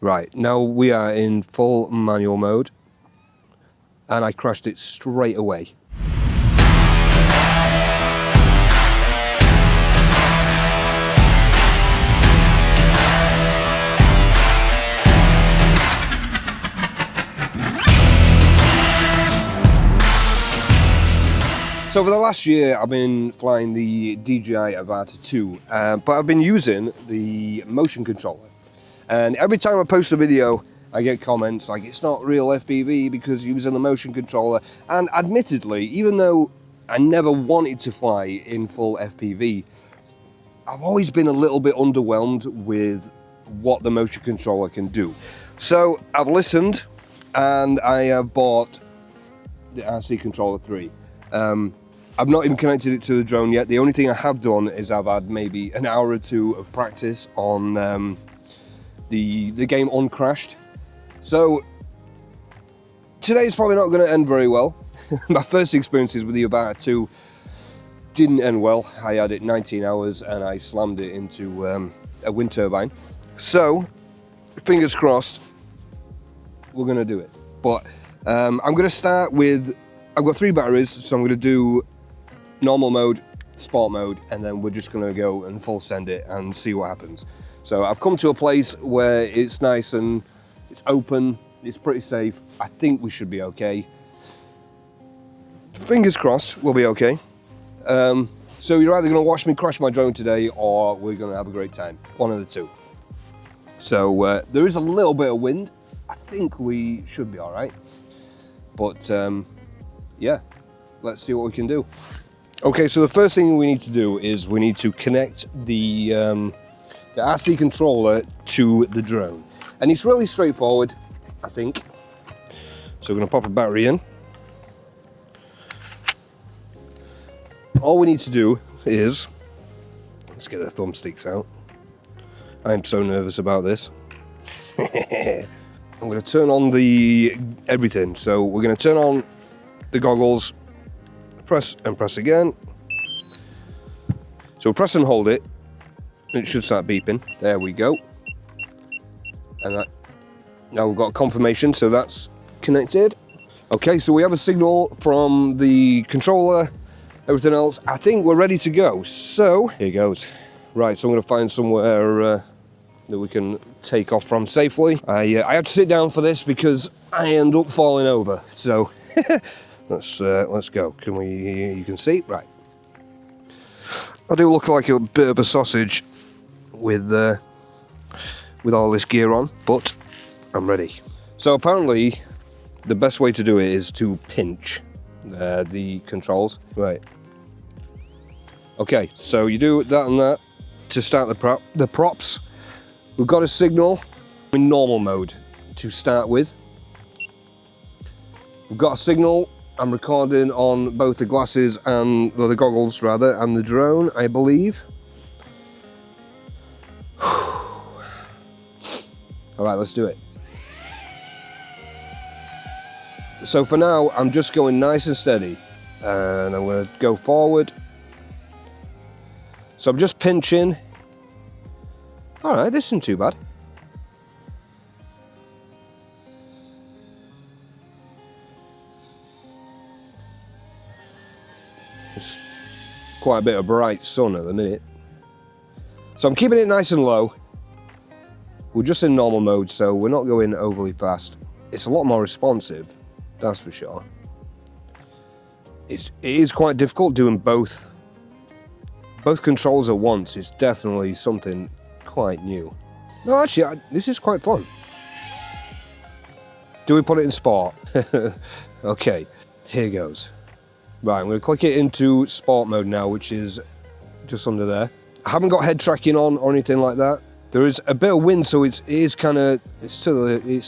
Right, now we are in full manual mode, and I crashed it straight away. So for the last year, I've been flying the DJI Avata 2, but I've been using the motion controller. And every time I post a video, I get comments like, it's not real FPV because you're using the motion controller. And admittedly, even though I never wanted to fly in full FPV, I've always been a little bit underwhelmed with what the motion controller can do. So I've listened, and I have bought the RC Controller 3. I've not even connected it to the drone yet. The only thing I have done is I've had maybe an hour or two of practice on the game Uncrashed. So today's probably not going to end very well. My first experiences with the Avata 2 didn't end well. I had it 19 hours and I slammed it into a wind turbine. So fingers crossed, we're going to do it. But I'm going to start with, I've got 3 batteries, so I'm going to do normal mode, sport mode, and then we're just going to go and full send it and see what happens. So I've come to a place where it's nice and it's open, it's pretty safe. I think we should be okay. Fingers crossed we'll be okay. So you're either going to watch me crash my drone today, or we're going to have a great time. One of the two. So there is a little bit of wind. I think we should be all right. But yeah, let's see what we can do. Okay, so the first thing we need to do is we need to connect the RC controller to the drone. And it's really straightforward, I think. So we're going to pop a battery in. All we need to do is, let's get the thumbsticks out. I'm so nervous about this. I'm going to turn on the everything. So we're going to turn on the goggles, press and press again. So press and hold it, and it should start beeping. There we go. And that, now we've got confirmation, so that's connected. Okay, so we have a signal from the controller, everything else. I think we're ready to go. So here goes. Right, so I'm going to find somewhere that we can take off from safely. I had to sit down for this because I end up falling over. So let's go. You can see, right? I do look like a bit of a sausage with all this gear on, but I'm ready. So apparently, the best way to do it is to pinch the controls. Right. Okay, so you do that and that to start the props. We've got a signal in normal mode to start with. We've got a signal. I'm recording on both the glasses and the goggles rather, and the drone, I believe. All right, let's do it. So for now, I'm just going nice and steady, and I'm going to go forward. So I'm just pinching. All right, this isn't too bad. It's quite a bit of bright sun at the minute. So I'm keeping it nice and low. We're just in normal mode, so we're not going overly fast. It's a lot more responsive, that's for sure. It is quite difficult doing both controls at once. It's definitely something quite new. No, actually, this is quite fun. Do we put it in sport? Okay, here goes. Right, I'm going to click it into sport mode now, which is just under there. I haven't got head tracking on or anything like that. There is a bit of wind, so it's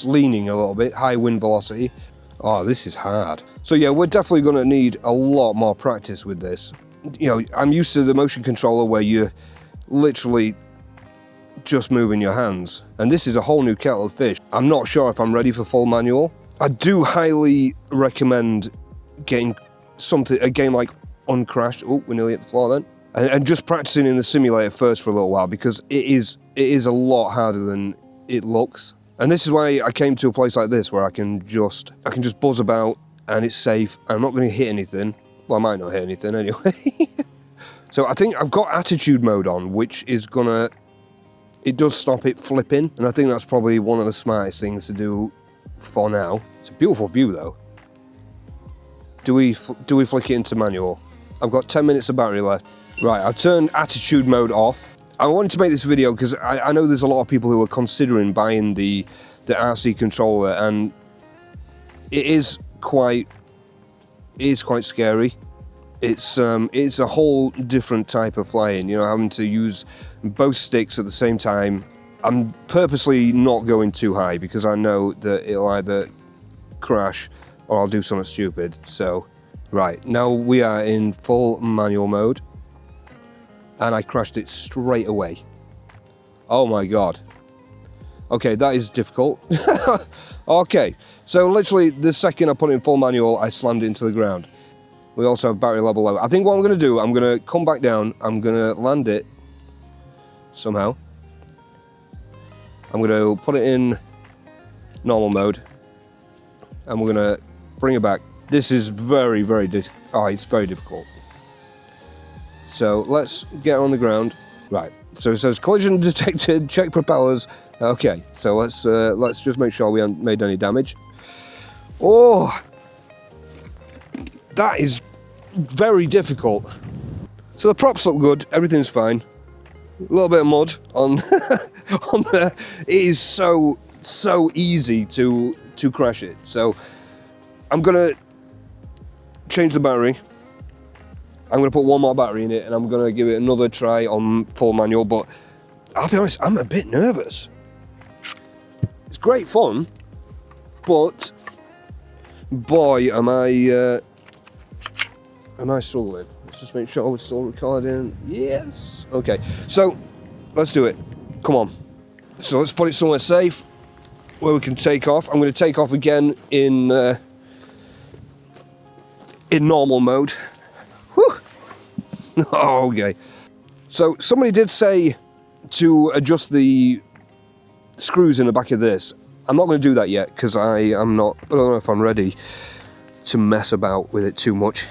leaning a little bit, high wind velocity. Oh, this is hard. So yeah, we're definitely going to need a lot more practice with this. You know, I'm used to the motion controller where you're literally just moving your hands, and this is a whole new kettle of fish. I'm not sure if I'm ready for full manual. I do highly recommend getting a game like Uncrashed. Oh, we're nearly at the floor then. And just practicing in the simulator first for a little while, because it is a lot harder than it looks. And this is why I came to a place like this where I can just buzz about and it's safe. I'm not going to hit anything. Well, I might not hit anything anyway. So I think I've got attitude mode on, which is gonna, it does stop it flipping. And I think that's probably one of the smartest things to do for now. It's a beautiful view though. Do we flick it into manual? I've got 10 minutes of battery left. Right, I've turned attitude mode off. I wanted to make this video because I know there's a lot of people who are considering buying the RC controller, and it is quite scary. It's a whole different type of flying, you know, having to use both sticks at the same time. I'm purposely not going too high because I know that it'll either crash or I'll do something stupid. So, right, now we are in full manual mode, and I crashed it straight away. Oh my god. Okay, that is difficult. Okay, so literally the second I put it in full manual, I slammed it into the ground. We also have battery level low. I think what I'm going to do, I'm going to come back down, I'm going to land it somehow. I'm going to put it in normal mode, and we're going to bring it back. This is very, it's very difficult. So let's get on the ground. Right, so it says collision detected, check propellers. Okay, so let's just make sure we haven't made any damage. Oh, that is very difficult. So the props look good, everything's fine. A little bit of mud on on there. It is so easy to crash it. So I'm gonna change the battery. I'm gonna put one more battery in it, and I'm gonna give it another try on full manual. But I'll be honest, I'm a bit nervous. It's great fun, but boy, am I struggling. Let's just make sure we're still recording. Yes. Okay, so let's do it. Come on. So let's put it somewhere safe where we can take off. I'm going to take off again in normal mode. Whew. Okay. So somebody did say to adjust the screws in the back of this. I'm not going to do that yet because I don't know if I'm ready to mess about with it too much.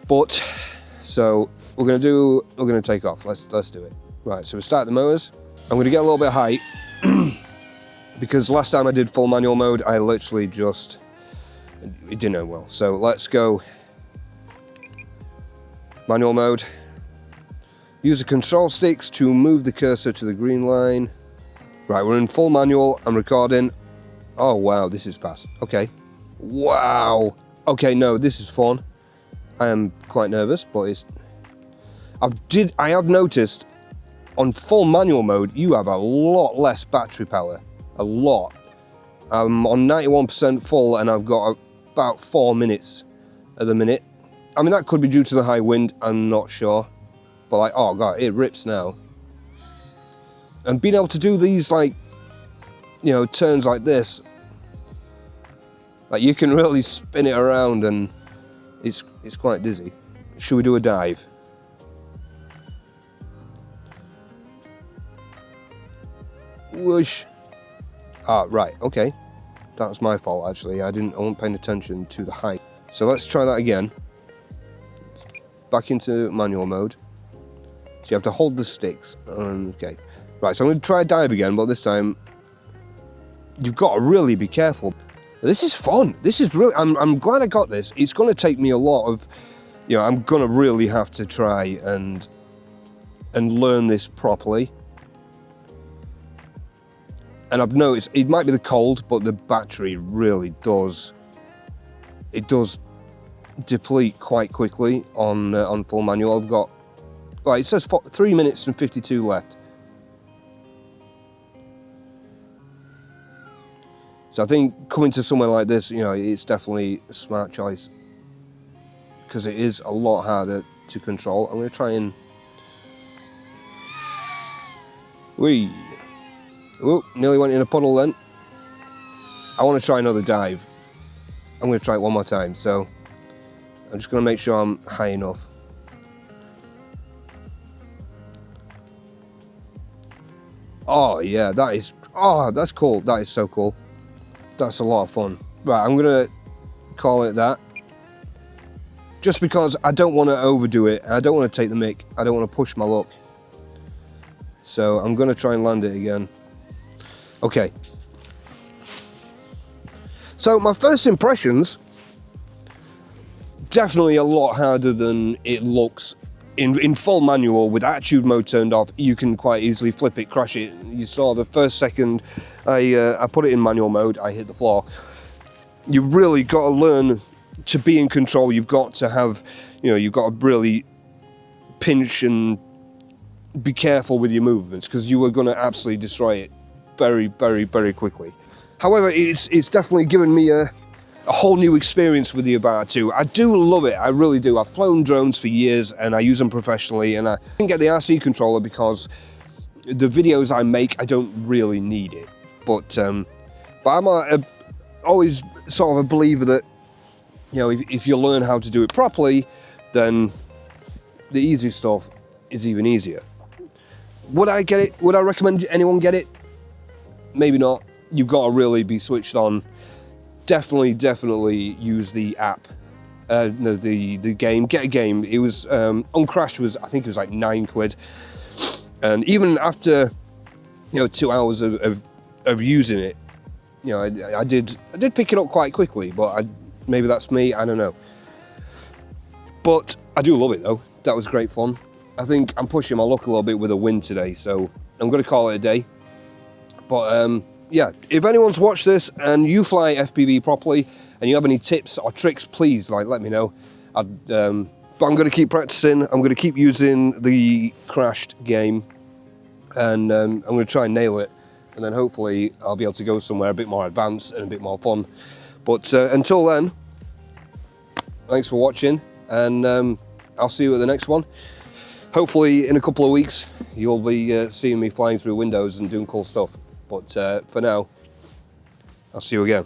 But so we're gonna take off. Let's do it. Right, so we start the motors. I'm gonna get a little bit of height because last time I did full manual mode, I literally just, it didn't end well. So let's go manual mode. Use the control sticks to move the cursor to the green line. Right, we're in full manual. I'm recording. Oh wow, this is fast. Okay. Wow. Okay, no, this is fun. I am quite nervous, but I have noticed on full manual mode you have a lot less battery power. A lot. I'm on 91% full and I've got about 4 minutes at the minute. I mean, that could be due to the high wind, I'm not sure. But like, oh god, it rips now. And being able to do these, like, you know, turns like this, like you can really spin it around and it's quite dizzy. Should we do a dive? Whoosh. Ah, right, okay. That was my fault actually. I wasn't paying attention to the height. So let's try that again. Back into manual mode. So you have to hold the sticks. Okay. Right, so I'm going to try a dive again, but this time you've got to really be careful. This is fun. This is really, I'm glad I got this. It's going to take me a lot of, you know, I'm going to really have to try and learn this properly. And I've noticed, it might be the cold, but the battery really does, it does deplete quite quickly on full manual. I've got, well, it says 3 minutes and 52 left. So I think coming to somewhere like this, you know, it's definitely a smart choice because it is a lot harder to control. I'm going to try and... Whee! Oh, nearly went in a puddle then. I want to try another dive. I'm going to try it one more time, so I'm just going to make sure I'm high enough. Oh yeah, that is, oh, that's cool. That is so cool. That's a lot of fun. Right, I'm gonna call it that. Just because I don't want to overdo it. I don't want to take the mick. I don't want to push my luck. So I'm gonna try and land it again. Okay. So my first impressions, definitely a lot harder than it looks. In full manual with attitude mode turned off, you can quite easily flip it, crash it. You saw the first second I put it in manual mode, I hit the floor. You've really got to learn to be in control. You've got to have, you've got to really pinch and be careful with your movements, because you are going to absolutely destroy it very, very, very quickly. However, it's definitely given me a whole new experience with the Avata 2. I do love it, I really do. I've flown drones for years and I use them professionally, and I didn't get the RC controller because the videos I make, I don't really need it. But I'm always sort of a believer that, if you learn how to do it properly, then the easy stuff is even easier. Would I get it? Would I recommend anyone get it? Maybe not. You've got to really be switched on. Definitely use the app. No, the game. Get a game. It was Uncrashed was, I think it was like £9, and even after 2 hours of using it, I did pick it up quite quickly. But maybe that's me. I don't know. But I do love it though. That was great fun. I think I'm pushing my luck a little bit with a win today, so I'm going to call it a day. But yeah, if anyone's watched this and you fly FPV properly and you have any tips or tricks, please let me know. But I'm going to keep practicing. I'm going to keep using the Crashed game, and I'm going to try and nail it, and then hopefully I'll be able to go somewhere a bit more advanced and a bit more fun. But until then, thanks for watching, and I'll see you at the next one. Hopefully in a couple of weeks you'll be seeing me flying through windows and doing cool stuff. But for now, I'll see you again.